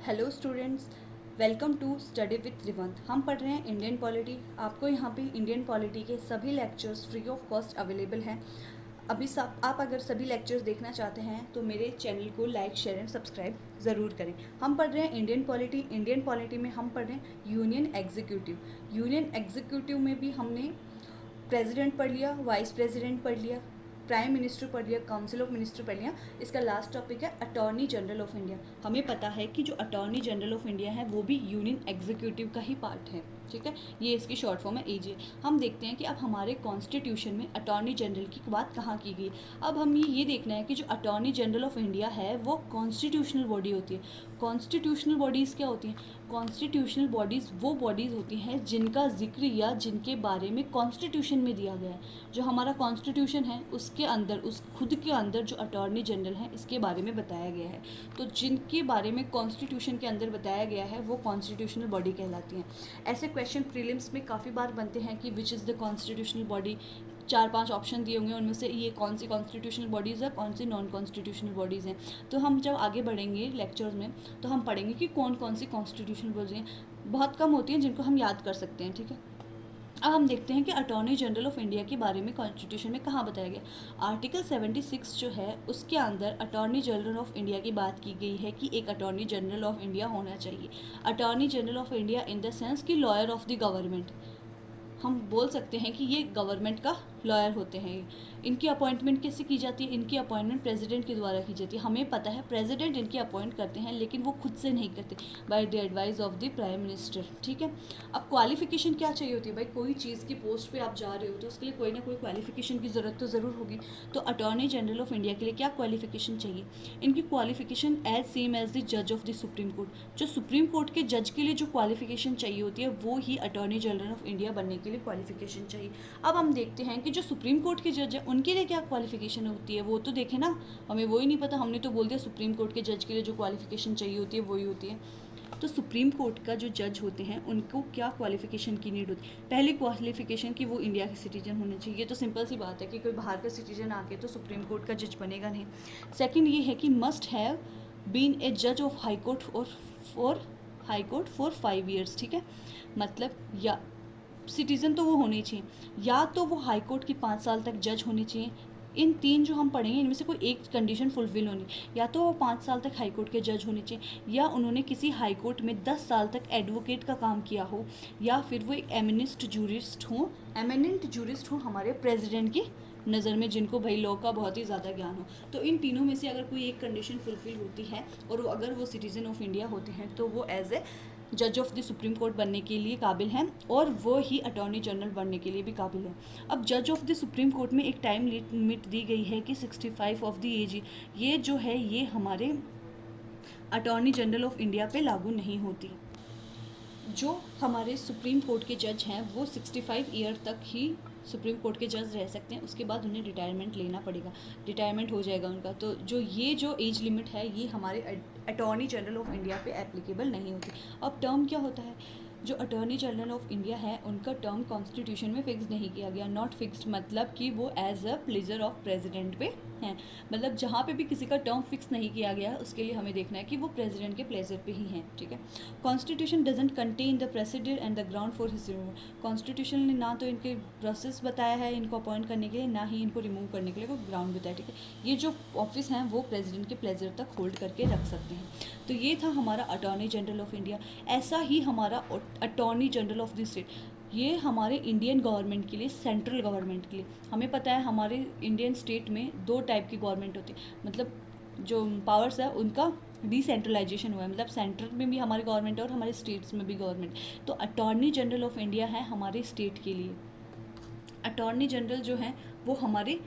Hello students, welcome to study with Rivant. हम पढ़ रहे हैं इंडियन पॉलिटी। आपको यहाँ पे इंडियन पॉलिटी के सभी lectures free of cost available हैं। अभी सब आप अगर सभी लेक्चर्स देखना चाहते हैं तो मेरे चैनल को लाइक शेयर एंड सब्सक्राइब ज़रूर करें। हम पढ़ रहे हैं इंडियन पॉलिटी। इंडियन पॉलिटी में हम पढ़ रहे हैं यूनियन एग्जीक्यूटिव। यूनियन एग्जीक्यूटिव में भी हमने प्रेसिडेंट पढ़ लिया, वाइस प्रेसिडेंट पढ़ लिया, प्राइम मिनिस्टर पढ़ लिया, काउंसिल ऑफ मिनिस्टर पढ़ लिया। इसका लास्ट टॉपिक है अटॉर्नी जनरल ऑफ इंडिया। हमें पता है कि जो अटॉर्नी जनरल ऑफ इंडिया है वो भी यूनियन एग्जीक्यूटिव का ही पार्ट है, ठीक है। ये इसकी शॉर्ट फॉर्म है एजे। हम देखते हैं कि अब हमारे कॉन्स्टिट्यूशन में अटॉर्नी जनरल की बात कहाँ की गई। अब हम ये देखना है कि जो अटॉर्नी जनरल ऑफ इंडिया है वो कॉन्स्टिट्यूशनल बॉडी होती है। कॉन्स्टिट्यूशनल बॉडीज़ क्या होती हैं? कॉन्स्टिट्यूशनल बॉडीज़ वो बॉडीज़ होती हैं जिनका जिक्र या जिनके बारे में कॉन्स्टिट्यूशन में दिया गया है। जो हमारा कॉन्स्टिट्यूशन है उसके अंदर, उस खुद के अंदर जो अटॉर्नी जनरल है इसके बारे में बताया गया है। तो जिनके बारे में कॉन्स्टिट्यूशन के अंदर बताया गया है वो कॉन्स्टिट्यूशनल बॉडी कहलाती हैं। ऐसे क्वेश्चन प्रीलिम्स में काफ़ी बार बनते हैं कि which is the constitutional body. 4-5 option दिए होंगे, उनमें से ये कौन सी कॉन्स्टिट्यूशनल बॉडीज़ है, कौन सी नॉन कॉन्स्टिट्यूशनल बॉडीज़ हैं। तो हम जब आगे बढ़ेंगे लेक्चर्स में तो हम पढ़ेंगे कि कौन कौन सी कॉन्स्टिट्यूशनल बॉडीज़ हैं। बहुत कम होती हैं जिनको हम याद कर सकते हैं, ठीक है। अब हम देखते हैं कि अटॉर्नी जनरल ऑफ इंडिया के बारे में कॉन्स्टिट्यूशन में कहाँ बताया गया। आर्टिकल 76 जो है उसके अंदर अटॉर्नी जनरल ऑफ इंडिया की बात की गई है कि एक अटॉर्नी जनरल ऑफ इंडिया होना चाहिए। Attorney general of India in the sense कि लॉयर ऑफ द गवर्नमेंट। हम बोल सकते हैं कि ये गवर्नमेंट का लॉयर होते हैं। इनकी अपॉइंटमेंट कैसे की जाती है? इनकी अपॉइंटमेंट प्रेसिडेंट के द्वारा की जाती है। हमें पता है प्रेसिडेंट इनकी अपॉइंट करते हैं, लेकिन वो खुद से नहीं करते, by the advice of the prime minister, ठीक है। अब क्वालिफिकेशन क्या चाहिए होती है? भाई कोई चीज़ की पोस्ट पे आप जा रहे हो तो उसके लिए कोई ना कोई क्वालिफिकेशन की ज़रूरत तो ज़रूर होगी। तो अटॉर्नी जनरल ऑफ इंडिया के लिए क्या क्वालिफिकेशन चाहिए? इनकी qualification as same as the जज ऑफ द सुप्रीम कोर्ट। जो सुप्रीम कोर्ट के जज के लिए जो क्वालिफिकेशन चाहिए होती है वो ही अटॉर्नी जनरल ऑफ इंडिया बनने के लिए क्वालिफिकेशन चाहिए। अब हम देखते हैं कि जो सुप्रीम कोर्ट के जज है उनके लिए क्या क्वालिफिकेशन होती है, वो तो देखें ना। हमें वही नहीं पता, हमने तो बोल दिया सुप्रीम कोर्ट के जज के लिए जो क्वालिफिकेशन चाहिए होती है वही होती है। तो सुप्रीम कोर्ट का जो जज होते हैं उनको क्या क्वालिफिकेशन की नीड होती है? पहली क्वालिफिकेशन कि वो इंडिया के सिटीजन होने चाहिए। ये तो सिंपल सी बात है कि कोई बाहर का सिटीजन आके तो सुप्रीम कोर्ट का जज बनेगा नहीं। सेकंड ये है कि मस्ट हैव बीन ए जज ऑफ हाई कोर्ट और फॉर 5 ईयर्स, ठीक है। मतलब या सिटीज़न तो वो होने चाहिए, या तो वो हाई कोर्ट की 5 साल तक जज होनी चाहिए। इन 3 जो हम पढ़ेंगे इनमें से कोई एक कंडीशन फुलफिल होनी, या तो वो 5 साल तक हाई कोर्ट के जज होने चाहिए, या उन्होंने किसी हाई कोर्ट में 10 साल तक एडवोकेट का काम किया हो, या फिर वो एक एमिनेंट जूरिस्ट हो हमारे प्रेसिडेंट की नज़र में, जिनको भाई लॉ का बहुत ही ज़्यादा ज्ञान हो। तो इन तीनों में से अगर कोई एक कंडीशन फुलफिल होती है और अगर वो सिटीज़न ऑफ इंडिया होते हैं तो वो एज ए जज ऑफ द सुप्रीम कोर्ट बनने के लिए काबिल हैं, और वो ही अटॉर्नी जनरल बनने के लिए भी काबिल है। अब जज ऑफ द सुप्रीम कोर्ट में एक टाइम लिमिट दी गई है कि 65 ऑफ द एज। ये जो है ये हमारे अटॉर्नी जनरल ऑफ इंडिया पे लागू नहीं होती। जो हमारे सुप्रीम कोर्ट के जज हैं वो 65 ईयर तक ही सुप्रीम कोर्ट के जज रह सकते हैं, उसके बाद उन्हें रिटायरमेंट लेना पड़ेगा, रिटायरमेंट हो जाएगा उनका। तो जो एज लिमिट है ये हमारे अटॉर्नी जनरल ऑफ इंडिया पे एप्लीकेबल नहीं होती। अब टर्म क्या होता है? जो अटॉर्नी जनरल ऑफ इंडिया है उनका टर्म कॉन्स्टिट्यूशन में फिक्स नहीं किया गया। नॉट फिक्स्ड मतलब कि वो as a pleasure of president पे हैं। मतलब जहाँ पे भी किसी का टर्म फिक्स नहीं किया गया उसके लिए हमें देखना है कि वो प्रेसिडेंट के प्लेजर पे ही हैं, ठीक है। Constitution doesn't contain the president and the ground for his removal. Constitution ने ना तो इनके प्रोसेस बताया है इनको अपॉइंट करने के लिए, ना ही इनको रिमूव करने के लिए कोई ग्राउंड बताया, ठीक है। ये जो ऑफिस हैं वो प्रेसिडेंट के प्लेजर तक होल्ड करके रख सकते हैं। तो ये था हमारा अटॉर्नी जनरल ऑफ इंडिया। ऐसा ही हमारा attorney general of the state, ये हमारे इंडियन गवर्नमेंट के लिए, सेंट्रल गवर्नमेंट के लिए। हमें पता है हमारे इंडियन स्टेट में 2 टाइप की गवर्नमेंट होती है, मतलब जो पावर्स है उनका डिसेंट्रलाइजेशन हुआ है, मतलब सेंट्रल में भी हमारी गवर्नमेंट है और हमारे स्टेट्स में भी गवर्नमेंट। तो अटॉर्नी जनरल ऑफ इंडिया है हमारे स्टेट के लिए। अटॉर्नी जनरल जो हैं वो हमारे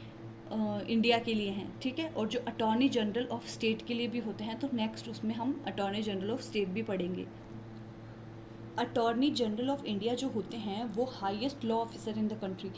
इंडिया के लिए हैं, ठीक है। और जो अटॉर्नी जनरल ऑफ स्टेट के लिए भी होते हैं, तो नेक्स्ट उसमें हम अटॉर्नी जनरल ऑफ स्टेट भी पढ़ेंगे। अटॉर्नी जनरल ऑफ इंडिया जो होते हैं वो highest law officer in the country.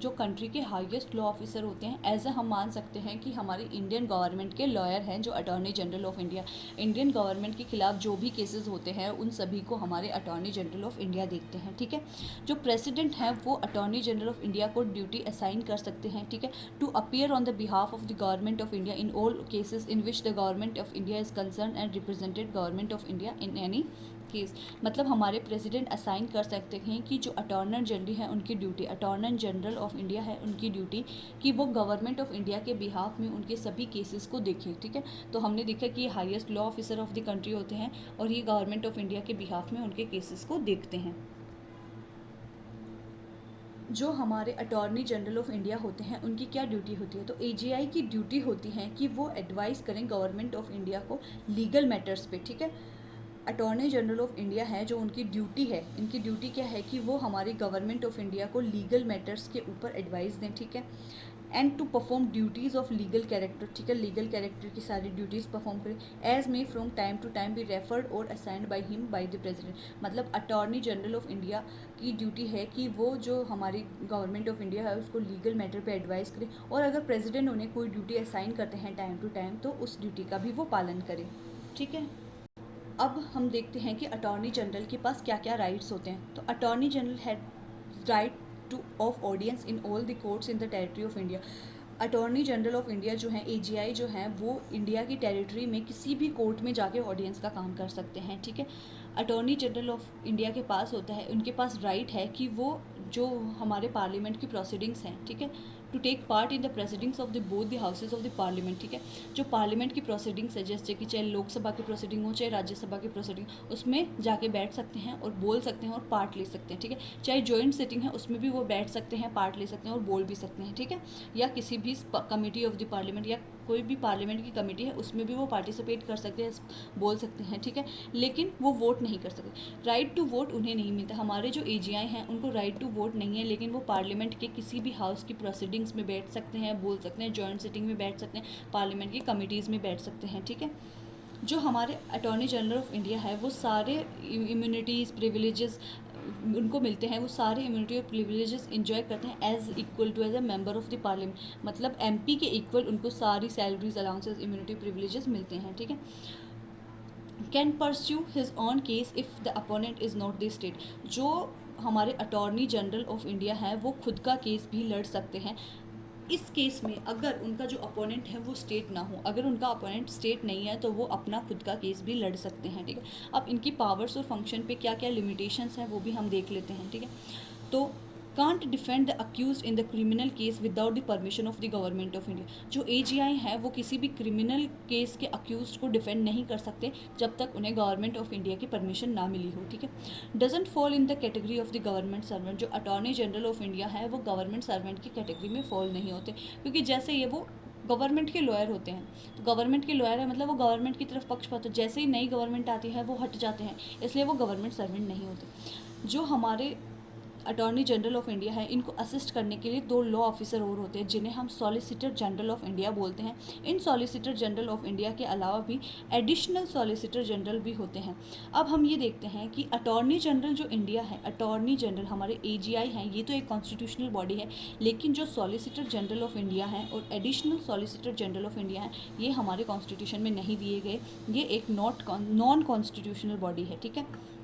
जो कंट्री के हाईएस्ट लॉ ऑफिसर होते हैं, एज हम मान सकते हैं कि हमारी इंडियन गवर्नमेंट के लॉयर हैं जो attorney general of India. Indian government के खिलाफ जो भी केसेस होते हैं उन सभी को हमारे अटॉर्नी जनरल ऑफ इंडिया देखते हैं, ठीक है। जो प्रेसिडेंट हैं वो अटॉर्नी जनरल ऑफ इंडिया को ड्यूटी असाइन कर सकते हैं, ठीक है, to appear on the behalf of the government of India in all cases in which the government of India is concern and represented government of India in any case. मतलब हमारे president assign कर सकते हैं कि जो अटॉर्नर general है उनकी duty, अटॉर्नर general of India है उनकी ड्यूटी कि वो गवर्नमेंट ऑफ इंडिया के बिहाफ में उनके सभी केसेस को देखें, ठीक है। तो हमने देखा कि ये highest law officer of the country होते हैं और ये गवर्नमेंट ऑफ इंडिया के बिहाफ में उनके केसेस को देखते हैं। जो हमारे अटॉर्नी जनरल ऑफ इंडिया होते हैं उनकी क्या ड्यूटी होती है, तो एजीआई की ड्यूटी होती है कि वो एडवाइस करें गवर्नमेंट ऑफ इंडिया को लीगल मैटर्स पे, ठीक है। अटॉर्नी जनरल ऑफ इंडिया है जो उनकी ड्यूटी है, इनकी ड्यूटी क्या है कि वो हमारी गवर्नमेंट ऑफ इंडिया को लीगल मैटर्स के ऊपर एडवाइस दें, ठीक है। And to perform duties of legal character, ठीक है, लीगल कैरेक्टर की सारी ड्यूटीज़ परफॉर्म करें, as may from time to time be referred और assigned by him by the president. मतलब अटॉर्नी जनरल ऑफ इंडिया की ड्यूटी है कि वो जो हमारी गवर्नमेंट ऑफ इंडिया है उसको लीगल मैटर पे एडवाइस करें, और अगर प्रेसिडेंट उन्हें कोई ड्यूटी असाइन करते हैं टाइम टू टाइम तो उस ड्यूटी का भी वो पालन करें, ठीक है। अब हम देखते हैं कि अटॉर्नी जनरल के पास क्या क्या राइट्स होते हैं। तो attorney general had right two of audience in all the courts in the territory of India. Attorney general of India जो हैं, एजीआई जो हैं, वो इंडिया की टेरिटरी में किसी भी कोर्ट में जाके ऑडियंस का काम कर सकते हैं, ठीक है। अटॉर्नी जनरल ऑफ इंडिया के पास होता है, उनके पास राइट है कि वो जो हमारे पार्लियामेंट की प्रोसीडिंग्स हैं, ठीक है, to take part in the proceedings of the both the houses of the parliament, ठीक है। जो पार्लियामेंट की प्रोसीडिंग्स है, जैसे कि चाहे लोकसभा की प्रोसीडिंग हो चाहे राज्यसभा की प्रोसीडिंग, उसमें जाके बैठ सकते हैं और बोल सकते हैं और पार्ट ले सकते हैं, ठीक है। चाहे जॉइंट सिटिंग है उसमें भी वो बैठ सकते हैं, पार्ट ले सकते हैं और बोल भी सकते हैं, ठीक है। या किसी भी कमेटी ऑफ द पार्लियामेंट या कोई भी पार्लियामेंट की कमेटी है उसमें भी वो पार्टिसिपेट कर सकते हैं, बोल सकते हैं, ठीक है, लेकिन वो वोट नहीं कर सकते। राइट टू वोट उन्हें नहीं मिलता। हमारे जो एजीआई हैं उनको राइट टू वोट नहीं है, लेकिन वो पार्लियामेंट के किसी भी हाउस की प्रोसीडिंग्स में बैठ सकते हैं, बोल सकते हैं, जॉइंट सिटिंग में बैठ सकते हैं, पार्लियामेंट की कमिटीज़ में बैठ सकते हैं, ठीक है। जो हमारे अटॉर्नी जनरल ऑफ इंडिया है वो सारे इम्यूनिटीज़ प्रिविलेजेस उनको मिलते हैं, वो सारे इम्यूनिटी और प्रिविलेजेस इंजॉय करते हैं as equal to as a member of the parliament. मतलब एमपी के इक्वल उनको सारी सैलरीज अलाउंसेस इम्यूनिटी प्रिविलेजेस मिलते हैं, ठीक है। Can pursue his on case if the opponent is not the state. जो हमारे अटॉर्नी जनरल ऑफ इंडिया है वो खुद का केस भी लड़ सकते हैं इस केस में अगर उनका जो अपोनेंट है वो स्टेट ना हो। अगर उनका अपोनेंट स्टेट नहीं है तो वो अपना खुद का केस भी लड़ सकते हैं, ठीक है। अब इनकी पावर्स और फंक्शन पे क्या क्या लिमिटेशंस हैं वो भी हम देख लेते हैं, ठीक है। तो can't defend the accused in the criminal case without the permission of the government of India. जो एजीआई है वो किसी भी क्रिमिनल केस के अक्यूज को डिफेंड नहीं कर सकते जब तक उन्हें गवर्नमेंट ऑफ इंडिया की परमिशन ना मिली हो, ठीक है। Doesn't fall in the category of the government servant. जो अटॉर्नी जनरल ऑफ इंडिया है वो गवर्नमेंट सर्वेंट की कैटेगरी में फॉल नहीं होते, क्योंकि जैसे ये वो गवर्नमेंट के लॉयर होते हैं, तो गवर्नमेंट के लॉयर है मतलब वो गवर्नमेंट की तरफ पक्षपात, जैसे ही नई गवर्नमेंट आती है वो हट जाते हैं, इसलिए वो गवर्नमेंट सर्वेंट नहीं होते। जो हमारे अटॉर्नी जनरल ऑफ इंडिया है इनको असिस्ट करने के लिए 2 लॉ ऑफिसर और होते हैं जिन्हें हम सॉलिसिटर जनरल ऑफ इंडिया बोलते हैं। इन सॉलिसिटर जनरल ऑफ इंडिया के अलावा भी एडिशनल सॉलिसिटर जनरल भी होते हैं। अब हम ये देखते हैं कि अटॉर्नी जनरल जो इंडिया है, अटॉर्नी जनरल हमारे एजीआई हैं, ये तो एक कॉन्स्टिट्यूशनल बॉडी है, लेकिन जो सॉलिसिटर जनरल ऑफ इंडिया हैं और additional solicitor general of India हैं ये हमारे कॉन्स्टिट्यूशन में नहीं दिए गए, ये एक नॉन कॉन्स्टिट्यूशनल बॉडी है, ठीक है।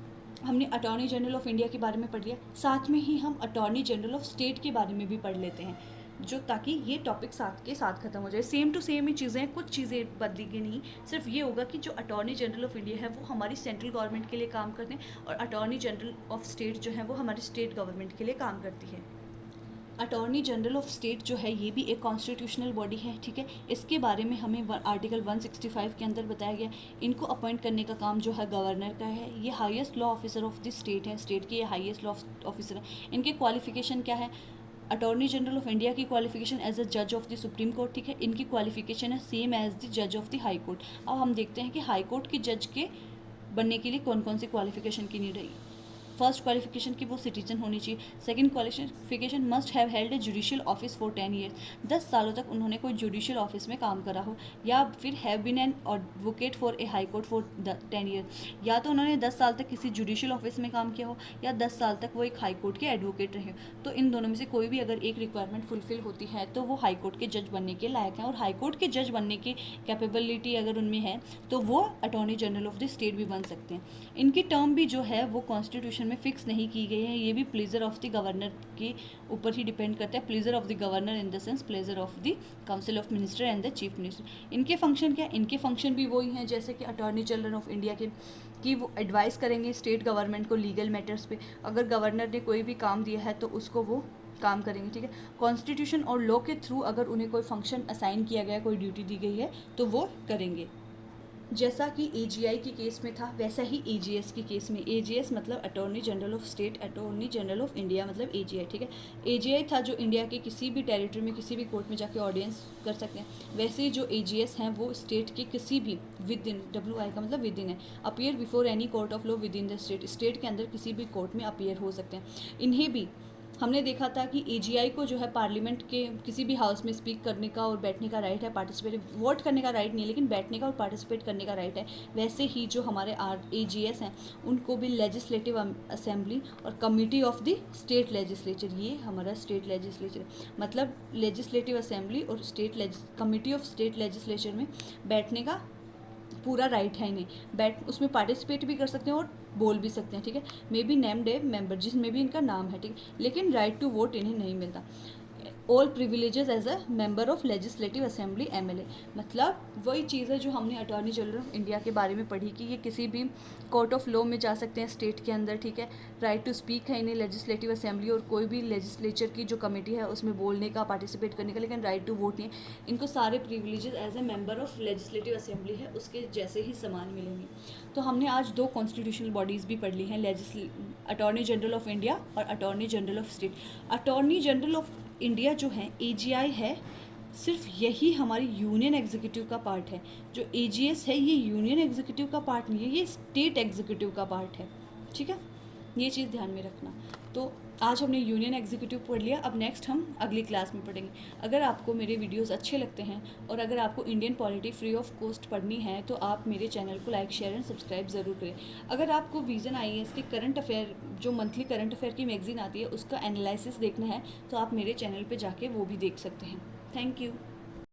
हमने अटॉर्नी जनरल ऑफ इंडिया के बारे में पढ़ लिया, साथ में ही हम अटॉर्नी जनरल ऑफ स्टेट के बारे में भी पढ़ लेते हैं, जो ताकि ये टॉपिक साथ के साथ खत्म हो जाए। सेम टू सेम ही चीज़ें, कुछ चीज़ें बदलेंगी नहीं, सिर्फ ये होगा कि जो अटॉर्नी जनरल ऑफ इंडिया है वो हमारी सेंट्रल गवर्नमेंट के लिए काम करते हैं और अटॉर्नी जनरल ऑफ स्टेट जो है वो हमारी स्टेट गवर्नमेंट के लिए काम करती है। अटॉर्नी जनरल ऑफ स्टेट जो है ये भी एक कॉन्स्टिट्यूशनल बॉडी है, ठीक है। इसके बारे में हमें आर्टिकल 165 के अंदर बताया गया। इनको अपॉइंट करने का काम जो है गवर्नर का है। ये highest law officer of the state है, स्टेट के ये हाईएस्ट लॉ ऑफिसर है। इनके क्वालिफिकेशन क्या है? अटॉर्नी जनरल ऑफ इंडिया की क्वालिफिकेशन एज अ जज ऑफ द सुप्रीम कोर्ट, ठीक है। इनकी क्वालिफिकेशन है सेम एज द जज ऑफ द हाई कोर्ट। अब हम देखते हैं कि हाई कोर्ट के जज के बनने के लिए कौन कौन सी क्वालिफिकेशन की नीड है। फर्स्ट क्वालिफिकेशन की वो सिटीजन होनी चाहिए। Second qualification must have held a judicial office for 10 years, 10 सालों तक उन्होंने कोई जुडिशियल ऑफिस में काम करा हो, या फिर have been an advocate for a high court for 10 year, या तो उन्होंने 10 साल तक किसी जुडिशियल ऑफिस में काम किया हो या 10 साल तक वो एक हाई कोर्ट के एडवोकेट रहे हो। तो इन दोनों में से कोई भी अगर एक रिक्वायरमेंट फुलफिल होती है तो वो हाई कोर्ट के जज बनने के लायक हैं, और हाई कोर्ट के जज बनने की कैपेबिलिटी अगर उनमें है तो वो attorney general of the state भी बन सकते हैं। इनकी टर्म भी जो है वो कॉन्स्टिट्यूशन में फिक्स नहीं की गई है, ये भी प्लेजर ऑफ द गवर्नर के ऊपर ही डिपेंड करता है। Pleasure of the governor in the sense pleasure of the council of minister and the chief minister. इनके फंक्शन क्या, इनके फंक्शन भी वही हैं जैसे कि अटॉर्नी जनरल ऑफ इंडिया के, कि वो एडवाइस करेंगे स्टेट गवर्नमेंट को लीगल मैटर्स पे। अगर गवर्नर ने कोई भी काम दिया है तो उसको वो काम करेंगे, ठीक है। कॉन्स्टिट्यूशन और लॉ के थ्रू अगर उन्हें कोई फंक्शन असाइन किया गया, कोई ड्यूटी दी गई है तो वो करेंगे। जैसा कि AGI के केस में था वैसा ही AGS के केस में, AGS मतलब attorney general of state, attorney general of India मतलब AGI, ठीक है। AGI था जो इंडिया के किसी भी टेरिटरी में किसी भी कोर्ट में जाके ऑडियंस कर सकते हैं, वैसे ही जो AGS हैं वो स्टेट के किसी भी विद इन, WI का मतलब विद इन है, appear before any court of law with in the state, state के अंदर किसी भी कोर्ट में अपीयर हो सकते हैं। इन्हें भी हमने देखा था कि AGI को जो है पार्लियामेंट के किसी भी हाउस में स्पीक करने का और बैठने का राइट है, पार्टिसिपेट वोट करने का राइट नहीं है लेकिन बैठने का और पार्टिसिपेट करने का राइट है। वैसे ही जो हमारे AGS हैं उनको भी लेजिस्लेटिव असेंबली और committee of the state legislature, ये हमारा स्टेट लेजिस्लेचर मतलब लेजिस्लेटिव असेंबली और कमिटी ऑफ स्टेट लेजिस्लेचर में बैठने का पूरा राइट है इन्हें, उसमें पार्टिसिपेट भी कर सकते हैं और बोल भी सकते हैं, ठीक है। May be named a member, जिसमें भी इनका नाम है, ठीक है, लेकिन राइट टू वोट इन्हें नहीं मिलता। All privileges as a member of legislative assembly MLA, मतलब वही चीज़ है जो हमने अटॉर्नी जनरल ऑफ इंडिया के बारे में पढ़ी कि ये किसी भी कोर्ट ऑफ लॉ में जा सकते हैं स्टेट के अंदर, ठीक है। राइट टू स्पीक है इन्हें लेजिस्लेटिव असेंबली और कोई भी लेजिस्लेचर की जो कमेटी है उसमें बोलने का, पार्टिसिपेट करने का, लेकिन राइट टू वोट नहीं है। इनको सारे privileges as a member of legislative assembly है उसके जैसे ही समान मिलेंगे। तो हमने आज 2 कॉन्स्टिट्यूशनल बॉडीज़ भी पढ़ ली हैं, अटॉर्नी जनरल ऑफ इंडिया और attorney general of state. Attorney general of India जो है AGI है, सिर्फ यही हमारी यूनियन एग्जीक्यूटिव का पार्ट है। जो AGS है ये यूनियन एग्जीक्यूटिव का पार्ट नहीं है, ये स्टेट एग्जीक्यूटिव का पार्ट है, ठीक है। ये चीज़ ध्यान में रखना। तो आज हमने यूनियन एग्जीक्यूटिव पढ़ लिया, अब नेक्स्ट हम अगली क्लास में पढ़ेंगे। अगर आपको मेरे वीडियोस अच्छे लगते हैं और अगर आपको Indian polity free of cost पढ़नी है तो आप मेरे चैनल को लाइक, शेयर एंड सब्सक्राइब ज़रूर करें। अगर आपको विजन IAS के करंट अफेयर, जो मंथली करंट अफेयर की मैगजीन आती है, उसका एनालिसिस देखना है तो आप मेरे चैनल पर जाके वो भी देख सकते हैं। Thank you.